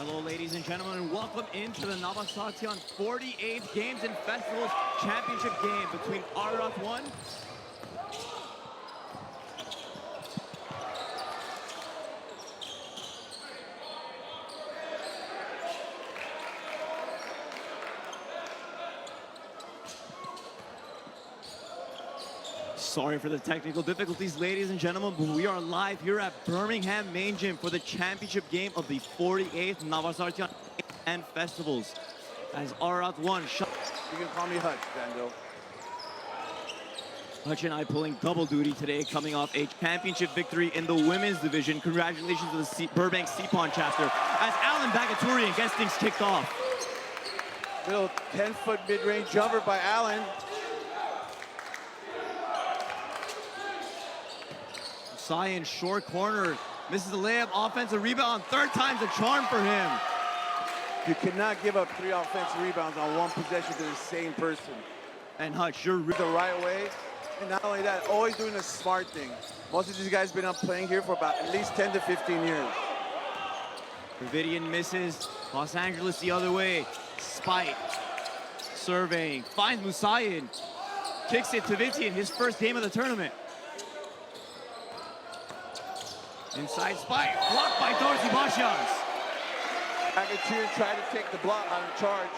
Hello, ladies and gentlemen, and welcome into the Navasartian 48th Games and Festivals Championship game between Ararat 1 Sorry for the technical difficulties, ladies and gentlemen, but we are live here at Birmingham Main Gym for the championship game of the 48th Navasartian and Festivals. As Ararat 1 shot. You can call me Hutch, Daniel. Hutch and I pulling double duty today, coming off a championship victory in the women's division. Congratulations to the Burbank Seapon chapter as Alan Bagaturian gets things kicked off. Little 10-foot mid-range jumper by Alan. Sion, short corner, misses the layup, offensive rebound, third time's a charm for him. You cannot give up 3 offensive rebounds on one possession to the same person. And Hutch, you're the right way, and not only that, always doing a smart thing. Most of these guys have been up playing here for about at least 10 to 15 years. Davidian misses, Los Angeles the other way, Spite, surveying, finds Musayan, kicks it to Vitian, his first game of the tournament. Inside Spike, blocked by Dorsey Bashians. Bagaturian tried to take the block on the charge,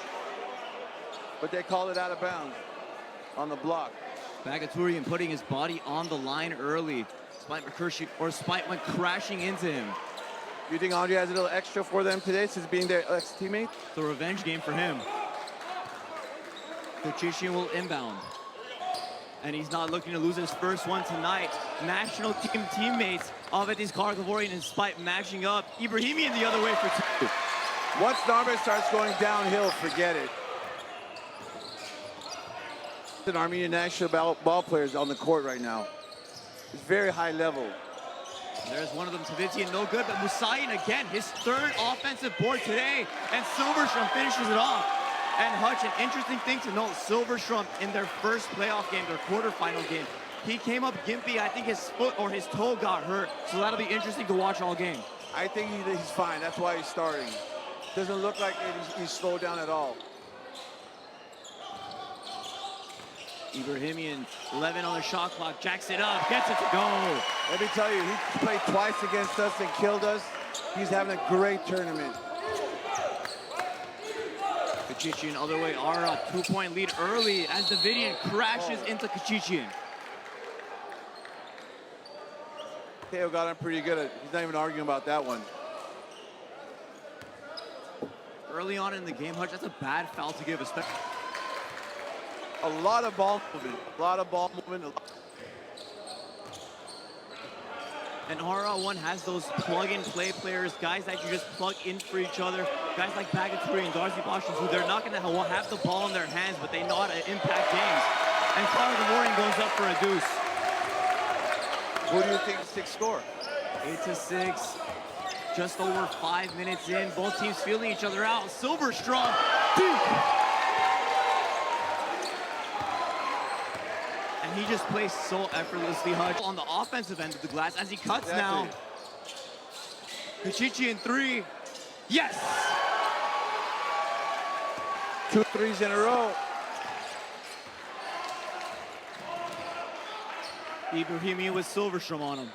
but they called it out of bounds on the block. Bagaturian putting his body on the line early. Spite went crashing into him. You think Andre has a little extra for them today since being their ex-teammate? The revenge game for him. Kachician will inbound. And he's not looking to lose his first one tonight. National team teammates Avetis Kargavorian and Spite matching up. Ibrahimian the other way for 2. Once Narbe starts going downhill, forget it. The Armenian national ball players on the court right now. It's very high level. There's one of them, Tavitian, no good, but Musayan again, his third offensive board today, and Silverstrom finishes it off. And Hutch, an interesting thing to note, Silverstrom in their first playoff game, their quarterfinal game, he came up gimpy. I think his foot or his toe got hurt, so that'll be interesting to watch all game. I think he's fine. That's why he's starting. Doesn't look like he's slowed down at all. Ibrahimian, 11 on the shot clock, jacks it up, gets it to go. Let me tell you, he played twice against us and killed us. He's having a great tournament. Kachician other way, Ararat, 2-point lead early as Davidian crashes into Kachician. Teo got him pretty good. He's not even arguing about that one. Early on in the game, Hutch, that's a bad foul to give, especially. A lot of ball movement. And Ararat 1 has those plug-and-play players, guys that you just plug in for each other. Guys like Bagaturi and Darcy Bashians, who they're not going to have the ball in their hands, but they know how to impact games. And Kargavorian goes up for a deuce. What do you think the sixth score? 8-6. Just over 5 minutes in. Both teams feeling each other out. Silverstrom, deep. And he just plays so effortlessly, Hutch, on the offensive end of the glass as he cuts now. Kachician 3. Yes! 2 threes in a row. Ibrahimian with Silverstrom on him.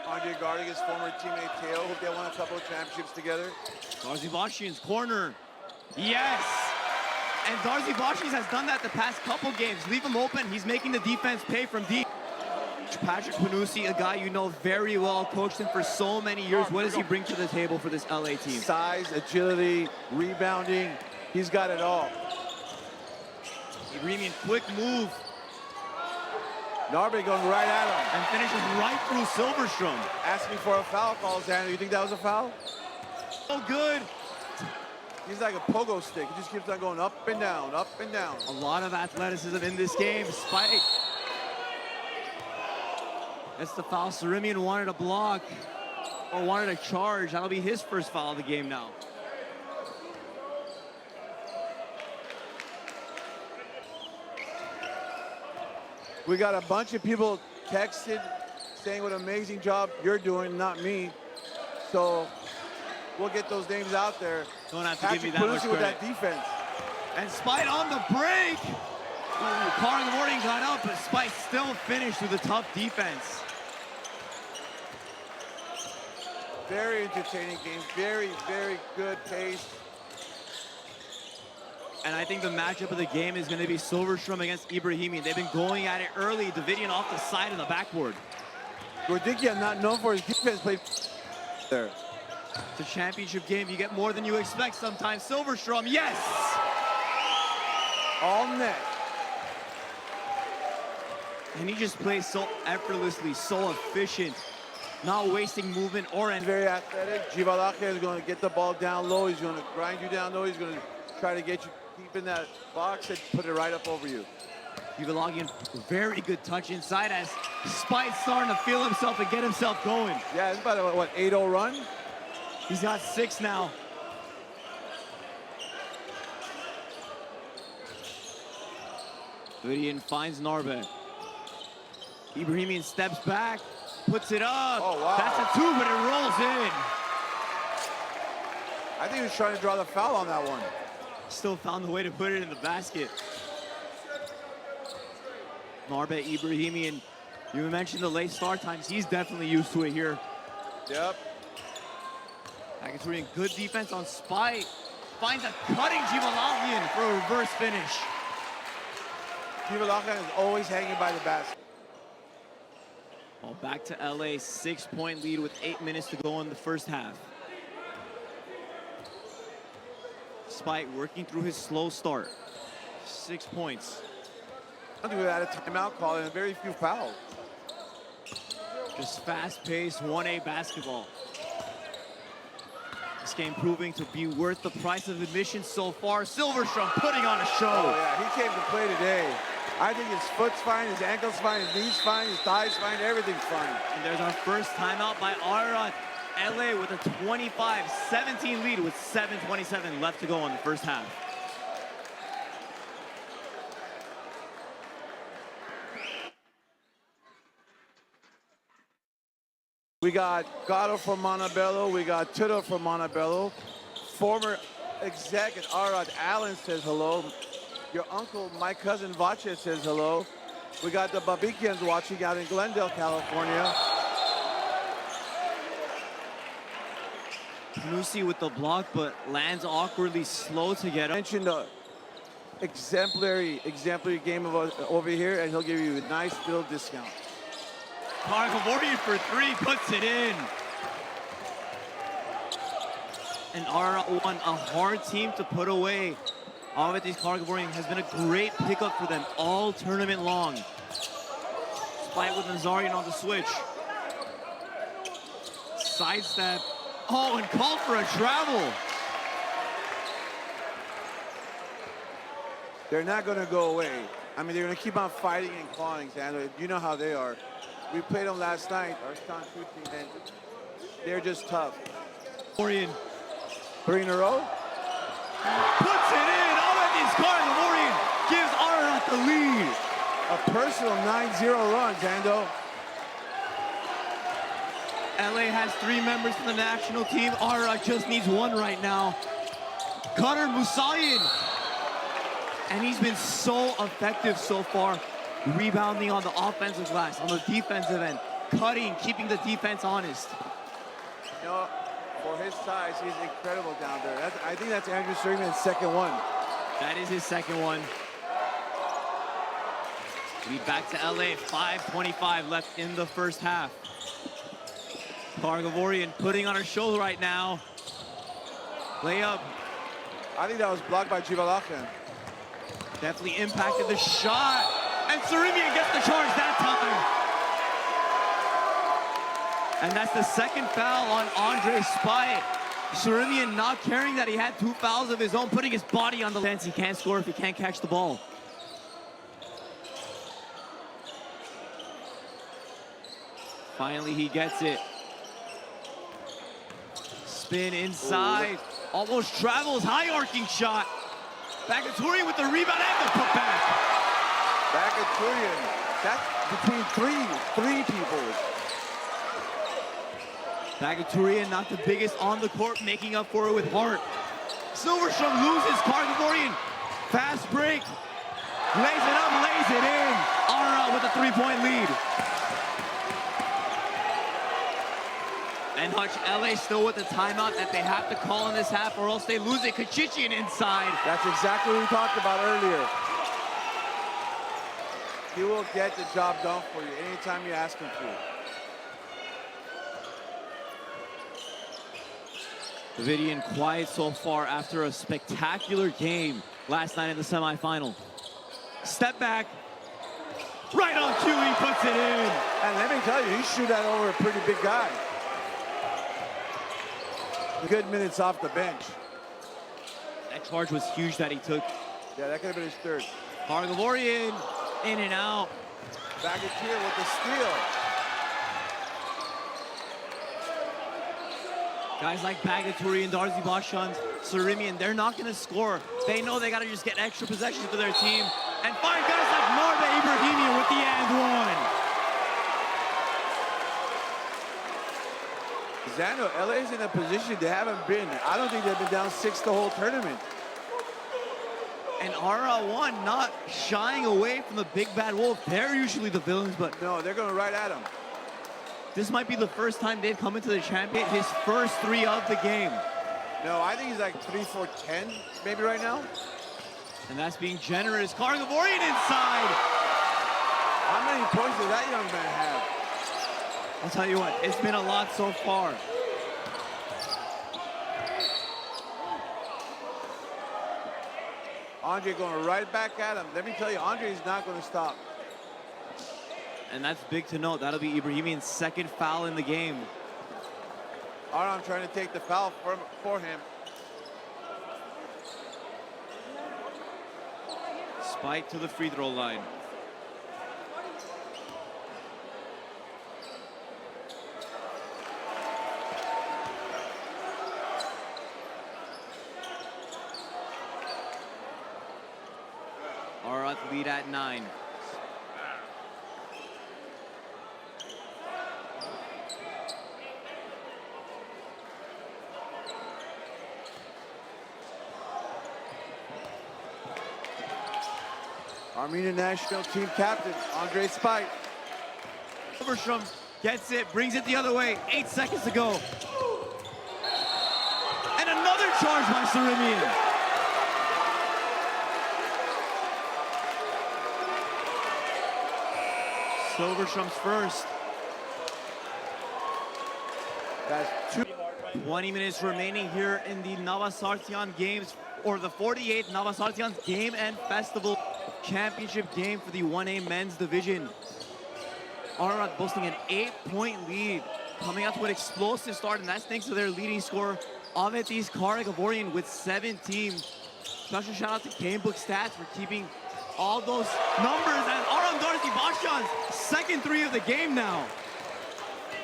Andre guarding his former teammate Teo. Hope they won a couple of championships together. Darcy Bashian's corner. Yes! And Darcy Bashians has done that the past couple games. Leave him open. He's making the defense pay from deep. Patrick Panucci, a guy you know very well, coached him for so many years. What does he bring to the table for this LA team? Size, agility, rebounding. He's got it all. Ibrahimian, quick move. Narbe going right at him. And finishes right through Silverstrom. Asking for a foul call, Xander. You think that was a foul? So good. He's like a pogo stick. He just keeps on going up and down, up and down. A lot of athleticism in this game. Spike. That's the foul Sarimian wanted a block or wanted a charge. That'll be his first foul of the game now. We got a bunch of people texted saying what an amazing job you're doing, not me. So we'll get those names out there. Don't have to give me that much with credit. that defense. And Spite on the break. Car of the morning got up, but Spite still finished with a tough defense. Very entertaining game. Very, very good pace. And I think the matchup of the game is going to be Silverstrom against Ibrahimi. They've been going at it early. Davidian off the side of the backboard. Gordikian, not known for his defense, played there. It's a championship game. You get more than you expect sometimes. Silverstrom, yes! All net. And he just plays so effortlessly, so efficient, not wasting movement or energy. Very athletic. Jivalakia is going to get the ball down low. He's going to grind you down low. He's going to try to get you deep in that box and put it right up over you. Jivalakian, very good touch inside as Spite's starting to feel himself and get himself going. Yeah, it's about a, what, 8-0 run? He's got 6 now. Davidian finds Narbe. Ibrahimian steps back, puts it up. Oh, wow. That's a 2, but it rolls in. I think he was trying to draw the foul on that one. Still found the way to put it in the basket. Narbe Ibrahimian, you mentioned the late start times. He's definitely used to it here. Yep. Akaturian, good defense on Spite. Finds a cutting Jivalakian for a reverse finish. Jivalakian is always hanging by the basket. Well, back to LA, 6-point lead with 8 minutes to go in the first half. Spite working through his slow start. 6 points. I think we had a timeout call and very few fouls. Just fast-paced 1A basketball. This game proving to be worth the price of admission so far. Silverstrom putting on a show. Oh yeah, he came to play today. I think his foot's fine, his ankle's fine, his knee's fine, his thigh's fine, everything's fine. And there's our first timeout by Ararat. LA with a 25-17 lead with 7:27 left to go in the first half. We got Gatto from Montebello, we got Tudo from Montebello. Former exec at Ararat, Allen says hello. Your uncle, my cousin Vache says hello. We got the Babikians watching out in Glendale, California. Nusi with the block, but lands awkwardly slow to get up. Mentioned the exemplary game of us over here, and he'll give you a nice little discount. Kargavorian for 3, puts it in. And Ararat won, a hard team to put away. Alvetis Kargavorian has been a great pickup for them all tournament long. Spite with Navasartian on the switch. Sidestep. Oh, and called for a travel. They're not going to go away. I mean, they're going to keep on fighting and clawing, Sandro. You know how they are. We played them last night, our Stan team, and they're just tough. Orion 3 in a row. puts it in. Alvetis Kargavorian gives Ararat the lead. A personal 9-0 run, Zando. LA has 3 members to the national team. Ararat just needs 1 right now. Cutter Musayan. And he's been so effective so far, rebounding on the offensive glass, on the defensive end, cutting, keeping the defense honest. You know, for his size, he's incredible down there. I think that's Andrew Sergman's second one. That is his second one. Lead back to LA, 5:25 left in the first half. Kargavorian putting on a show right now. Layup. I think that was blocked by Jivalakian. Definitely impacted the shot. And Sarimian gets the charge that time. And that's the second foul on Andre Spite. Sarimian not caring that he had 2 fouls of his own, putting his body on the fence. He can't score if he can't catch the ball. Finally, he gets it. Spin inside. Almost travels. High arcing shot. Bakaturian with the rebound and the putback. Bakaturian. That's between three people. Bagaturian, not the biggest on the court, making up for it with heart. Silverstrom loses. Kargavorian, fast break. Lays it up, lays it in. Ararat with a 3-point lead. And Hutch, LA still with the timeout that they have to call in this half or else they lose it. Kachichian inside. That's exactly what we talked about earlier. He will get the job done for you anytime you ask him to. Davidian quiet so far after a spectacular game last night in the semifinal. Step back. Right on cue, he puts it in. And let me tell you, he shoot that over a pretty big guy. Good minutes off the bench. That charge was huge that he took. Yeah, that could have been his third. Kargavorian, in and out. Bagaturian with the steal. Guys like Bagaturian, Darcy Bashans, Sarimian, they're not going to score. They know they got to just get extra possessions for their team. And find guys like Marva Ibrahimian with the and one. Zano, LA's in a position they haven't been. I don't think they've been down 6 the whole tournament. And RL1 not shying away from the big bad wolf. They're usually the villains, but no, they're going right at him. This might be the first time they've come into the champion, his first 3 of the game. No, I think he's like 3 for 10 maybe right now. And that's being generous. Kargavorian inside. How many points does that young man have? I'll tell you what, it's been a lot so far. Andre going right back at him. Let me tell you, Andre is not going to stop. And that's big to note. That'll be Ibrahimian's second foul in the game. Aram trying to take the foul for him. Spike to the free throw line. Ararat lead at 9. Armenian national team captain, Andre Spike. Silverstrom gets it, brings it the other way. 8 seconds to go. And another charge by Sarimian. Silverstrom's first. That's 2. 20 minutes remaining here in the Navasartian games, or the 48th Navasartian Game and Festival Championship game for the 1A men's division. Ararat boasting an 8-point lead, coming out to an explosive start, and that's thanks to their leading scorer, Avetis Kargavorian, with 17. Special shout out to Gamebook Stats for keeping all those numbers, and Aram Darcy Bashan's second 3 of the game now.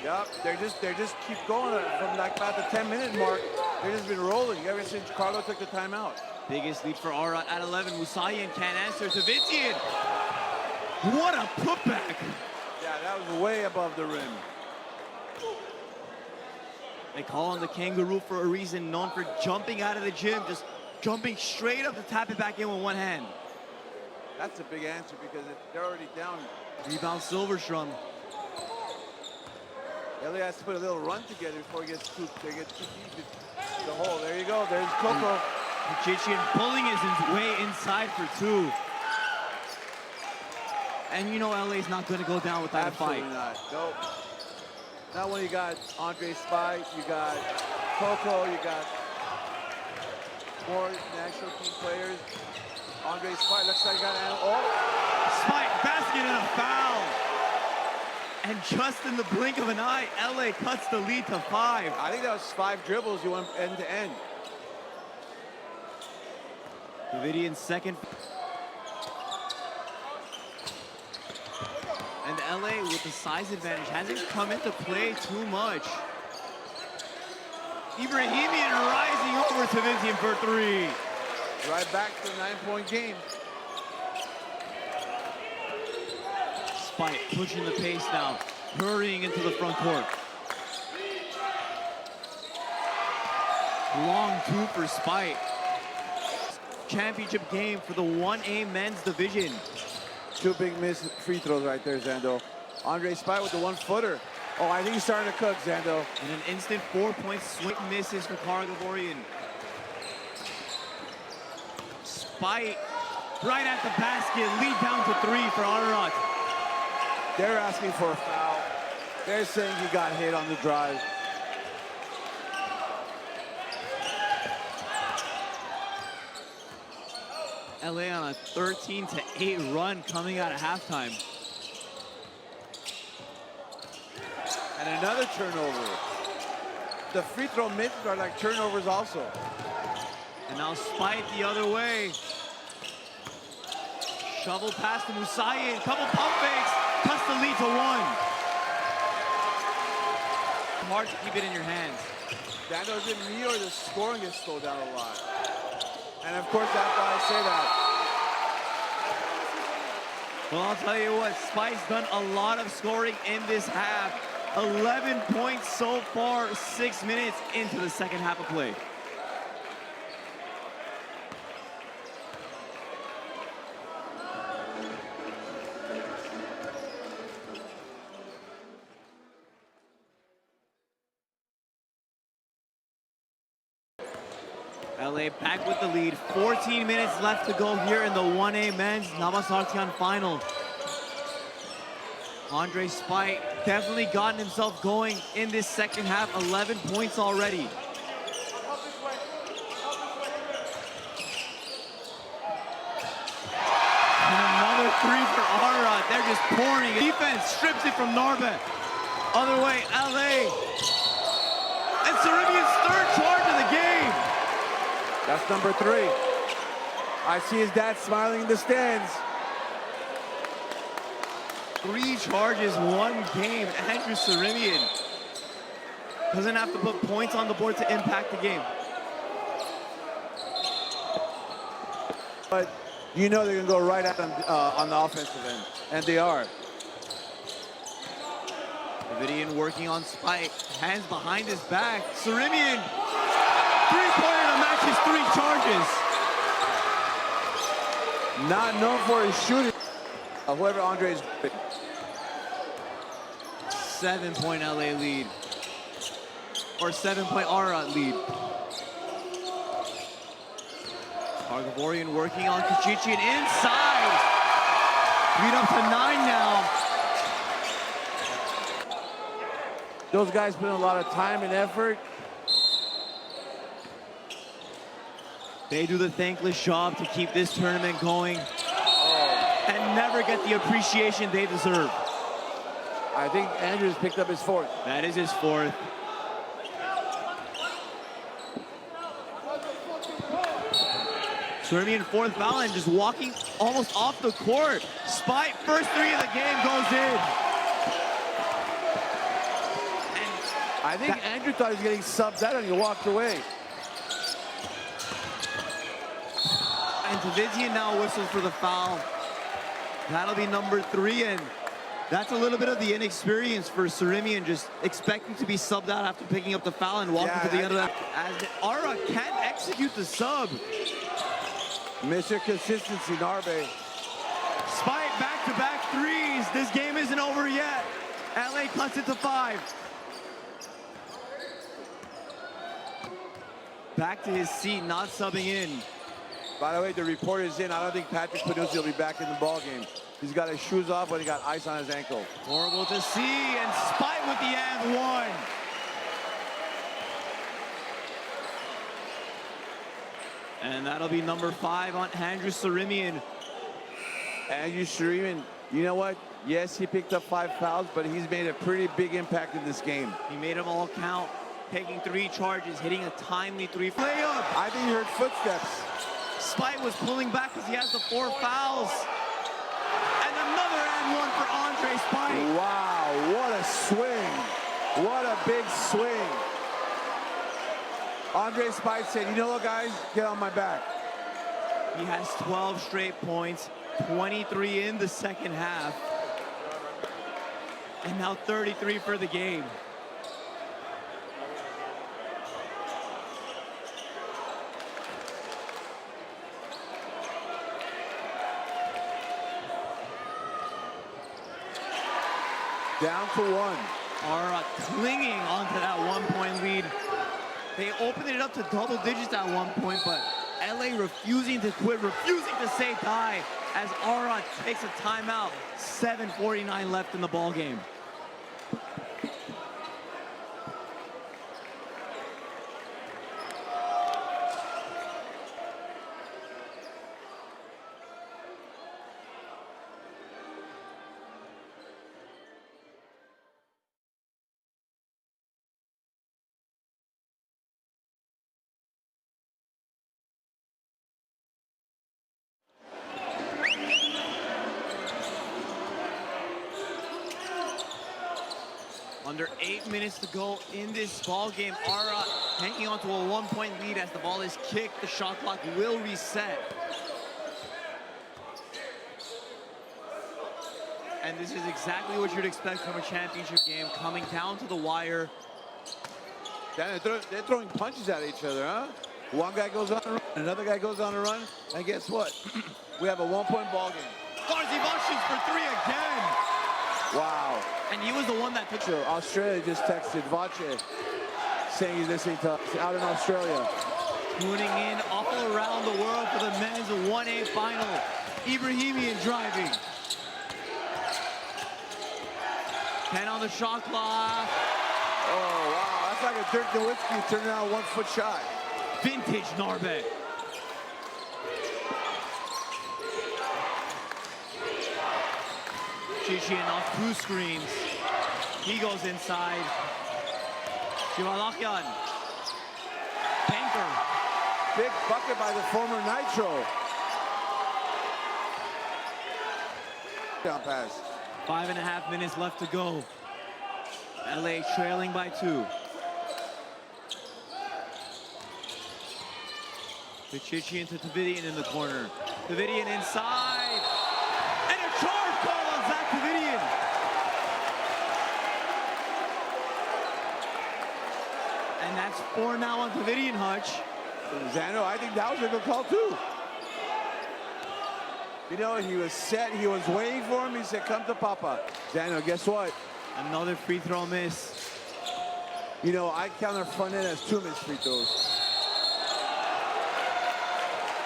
Yep, they just keep going from like about the 10-minute mark. They've just been rolling ever since Carlo took the timeout. Biggest lead for Ararat at 11. Musayan can't answer. Tavitian. What a putback. Yeah, that was way above the rim. They call him the kangaroo for a reason, known for jumping out of the gym, just jumping straight up to tap it back in with one hand. That's a big answer because they're already down. Rebound Silverstrom. LA has to put a little run together before they get too deep in the hole. There you go. There's Coco. Kachichian pulling his way inside for 2. And you know LA's not going to go down without a fight. Absolutely not. Nope. Not when you got Andre Spike, you got Coco, you got more national team players. Andre Spike looks like he got an Spike, basket and a foul. And just in the blink of an eye, LA cuts the lead to 5. I think that was 5 dribbles you went end to end. Davidian's second. And LA with the size advantage hasn't come into play too much. Ibrahimian rising over Tavitian for 3. Right back to the 9-point game. Spike pushing the pace now, hurrying into the front court. long two for Spite. Championship game for the 1A men's division. Two big missed free throws right there, Zando. Andre Spite with the one-footer. Oh, I think he's starting to cook, Zando. And an instant 4-point swing misses for Kargavorian. Spite right at the basket, lead down to 3 for Ararat. They're asking for a foul. They're saying he got hit on the drive. LA on a 13-8 run coming out of halftime. And another turnover. The free throw misses are like turnovers also. And now Spite the other way. Shovel pass to Musayin, couple pump fakes, cuts the lead to 1. Hard to keep it in your hands. That doesn't mean or the scoring is slowed down a lot. And of course, that's why I say that. Well, I'll tell you what, Spite's done a lot of scoring in this half. 11 points so far, 6 minutes into the second half of play. LA back with the lead. 14 minutes left to go here in the 1A men's Navasartian final. Andre Spite definitely gotten himself going in this second half. 11 points already. And another 3 for Ararat. They're just pouring. Defense strips it from Narbe. Other way, LA. And Caribbean's third charge of the game. That's number 3. I see his dad smiling in the stands. 3 charges, 1 game. Andrew Sarimian doesn't have to put points on the board to impact the game. But you know they're going to go right at them on the offensive end. And they are. Davidian working on Spite. Hands behind his back. Sarimian, three-pointer to match his 3 charges. Not known for his shooting. Whoever Andre is. 7-point LA lead. Or 7-point Ararat lead. Kargavorian working on Kachichian inside. Lead up to 9 now. Those guys put in a lot of time and effort. They do the thankless job to keep this tournament going and never get the appreciation they deserve. I think Andrews picked up his 4th. That is his 4th. Sarimian 4th foul and just walking almost off the court. Spite, first 3 of the game goes in. And I think Andrew thought he was getting subbed out and he walked away. And Davidian now whistles for the foul. That'll be number 3, and that's a little bit of the inexperience for Sarimian, just expecting to be subbed out after picking up the foul and walking to the end of that. As Ara can't execute the sub. Mr. Consistency, Narbe. Spite back-to-back 3s. This game isn't over yet. LA cuts it to 5. Back to his seat, not subbing in. By the way, the report is in. I don't think Patrick Panuzzi will be back in the ball game. He's got his shoes off, but he got ice on his ankle. Horrible to see, and Spite with the and 1. And that'll be number 5 on Andrew Sarimian. Andrew Sarimian, you know what? Yes, he picked up 5 fouls, but he's made a pretty big impact in this game. He made them all count, taking 3 charges, hitting a timely 3 layup. I think he heard footsteps. Spite was pulling back because he has the 4 fouls. And another and 1 for Andre Spite. Wow, what a swing. What a big swing. Andre Spite said, you know what, guys? Get on my back. He has 12 straight points, 23 in the second half. And now 33 for the game. Down to 1. Ararat clinging onto that 1-point lead. They opened it up to double digits at one point, but LA refusing to quit, refusing to say die as Ararat takes a timeout. 7:49 left in the ball game. Under 8 minutes to go in this ball game. Ararat hanging on to a 1-point lead as the ball is kicked. The shot clock will reset. And this is exactly what you'd expect from a championship game, coming down to the wire. They're throwing punches at each other, huh? One guy goes on a run, another guy goes on a run, and guess what? We have a 1-point ball game. Garziva shoots for 3 again. Wow. And he was the one that took... So Australia just texted Vache saying he's listening to us out in Australia. Tuning in all around the world for the men's 1A final. Ibrahimian driving. 10 on the shot clock. Oh, wow. That's like a Dirk Nowitzki turning out a 1-foot shot. Vintage Narbet. Chichian off 2 screens. He goes inside. Shivalakian. Banker. Big bucket by the former Nitro. Down pass. 5.5 minutes left to go. LA trailing by 2. Pichichian to Davidian in the corner. Davidian inside. And a charge call on Zach Davidian. And that's 4 now on Davidian, Hutch. Zano, I think that was a good call too. You know, he was set, he was waiting for him, he said, come to Papa. Zano, guess what? Another free throw miss. You know, I count our front end as 2 missed free throws.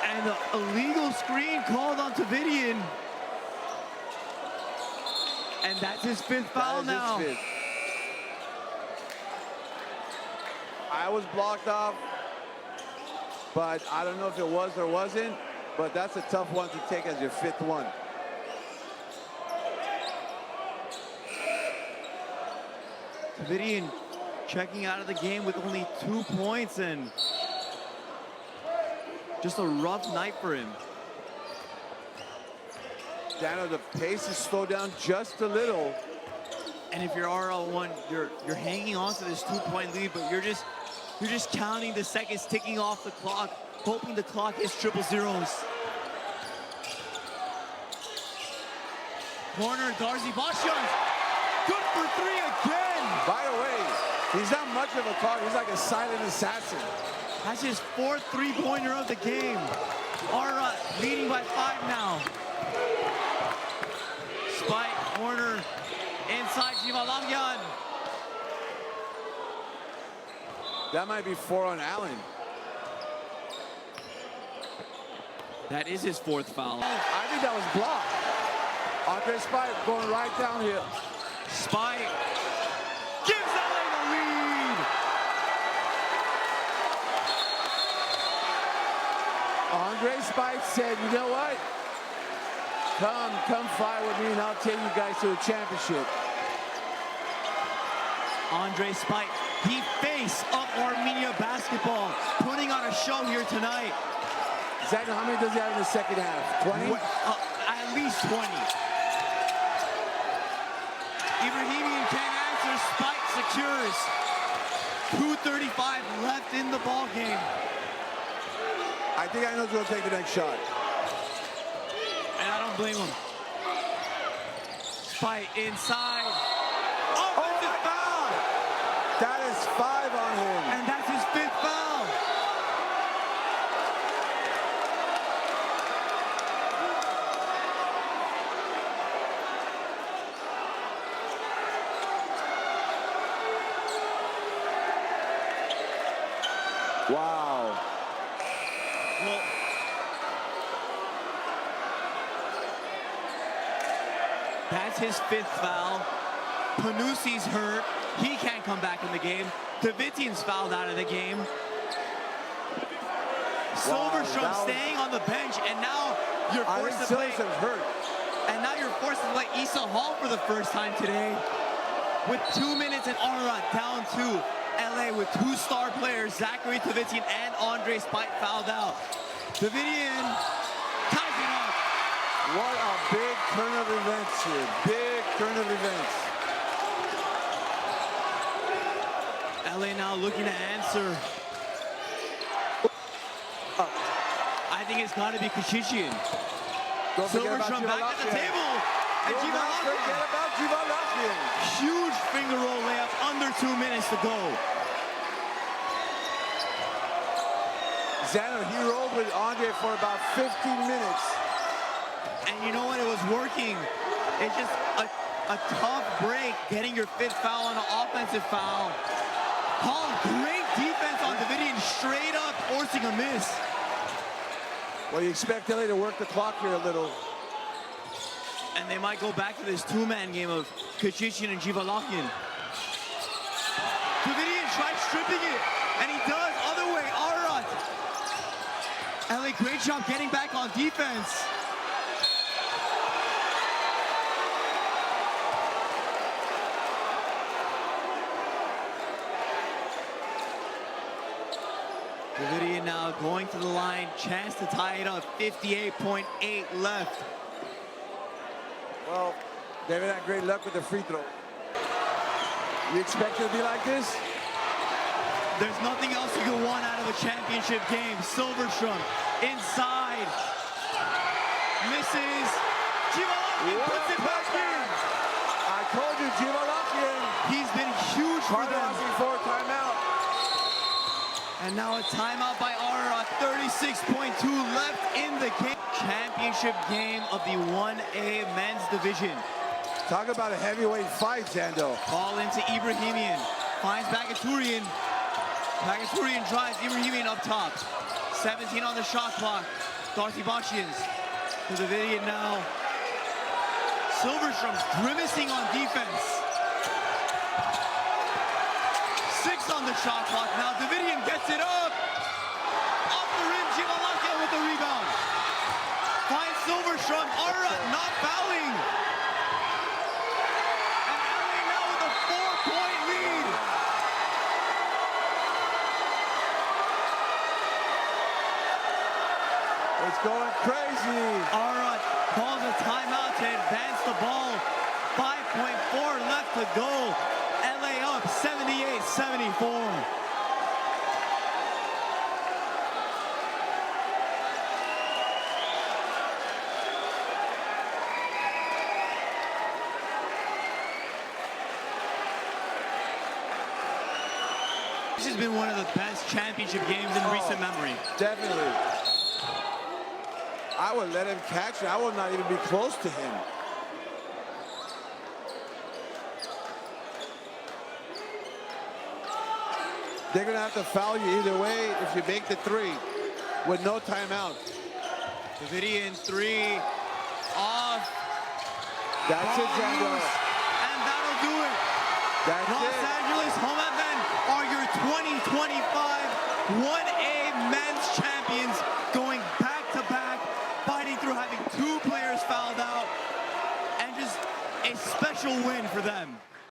And an illegal screen called on Davidian. And that's his 5th foul now. His 5th. I was blocked off, but I don't know if it was or wasn't, but that's a tough one to take as your 5th one. Davidian checking out of the game with only 2 points, and just a rough night for him. Dano, the pace is slowed down just a little. And if you're RL1, you're hanging on to this 2-point lead, but you're just counting the seconds ticking off the clock, hoping the clock hits triple zeros. Corner, Garziva. Good for 3 again. By the way, he's not much of a target. He's like a silent assassin. That's his 4th 3-pointer of the game. Ararat leading by 5 now. Spike, corner, inside Shivalakian. That might be 4 on Allen. That is his 4th foul. I think that was blocked. Andre Spike going right downhill. Spike gives LA the lead. Andre Spike said, you know what? Come fight with me and I'll take you guys to a championship. Andre Spike, the face of Armenia basketball, putting on a show here tonight. Zach, how many does he have in the second half? 20? At least 20. Ibrahimian can't answer. Spike secures. 2:35 left in the ball game. I think I know who's going to take the next shot. And I don't blame him. Spike inside. Offensive foul. That is 5 on him. And that's his 5th foul. Wow. Well, that's his 5th foul. Panussi's hurt. He can't come back in the game. Davitian's fouled out of the game. Silverstrom staying on the bench, and now you're forced to play. Silverstrom's hurt. And now you're forced to play Issa Hall for the first time today. With 2 minutes and Ararat down 2. LA with 2 star players, Zachary Davitian and Andre Spite fouled out. Davitian ties it up. What a big turn of events here. Big turn of events. LA now looking to answer. I think it's got to be Kachichian. Don't forget about Silverstrom back at the table. And Don't forget about Jivalakian. Huge finger roll layup, under 2 minutes to go. Xander, he rolled with Andre for about 15 minutes. And you know what? It was working. It's just a tough break, getting your 5th foul on an offensive foul. Hall, great defense on Davitian, straight up forcing a miss. Well, you expect LA to work the clock here a little. And they might go back to this 2-man game of Kachichian and Jivalakian. Davitian tries stripping it, and he does. Other way, Ararat. LA, great job getting back on defense. Davitian now going to the line, chance to tie it up, 58.8 left. Well, they've had great luck with the free throw. You expect it to be like this? There's nothing else you can want out of a championship game. Silverstrom inside. Misses. Jivalakian puts it back in. I told you, Jivalakian. He's been huge for them. Before timeout. And now a timeout by Ararat. 36.2 left in the game. Championship game of the 1A men's division. Talk about a heavyweight fight, Zando. Ball into Ibrahimian. Finds Bagaturian. Bagaturian drives Ibrahimian up top. 17 on the shot clock. Darcy Bachians to the video now. Silverstrom grimacing on defense. 6 on the shot clock now. Davidian gets it up. Off the rim, Jivalakian with the rebound. Finds Silverstrom. Ararat not fouling. And LA now with a 4-point lead. It's going crazy. Ararat calls a timeout to advance the ball. 5.4 left to go. LA up 78-74. This has been one of the best championship games in recent memory. Definitely. I would let him catch it. I would not even be close to him. They're going to have to foul you either way if you make the 3 with no timeout. Davidian 3 off. That's it, Zando. And that'll do it. That's Los it. Angeles Home Men are your 2025 1A men's champions, going back-to-back, fighting through having 2 players fouled out, and just a special win for them.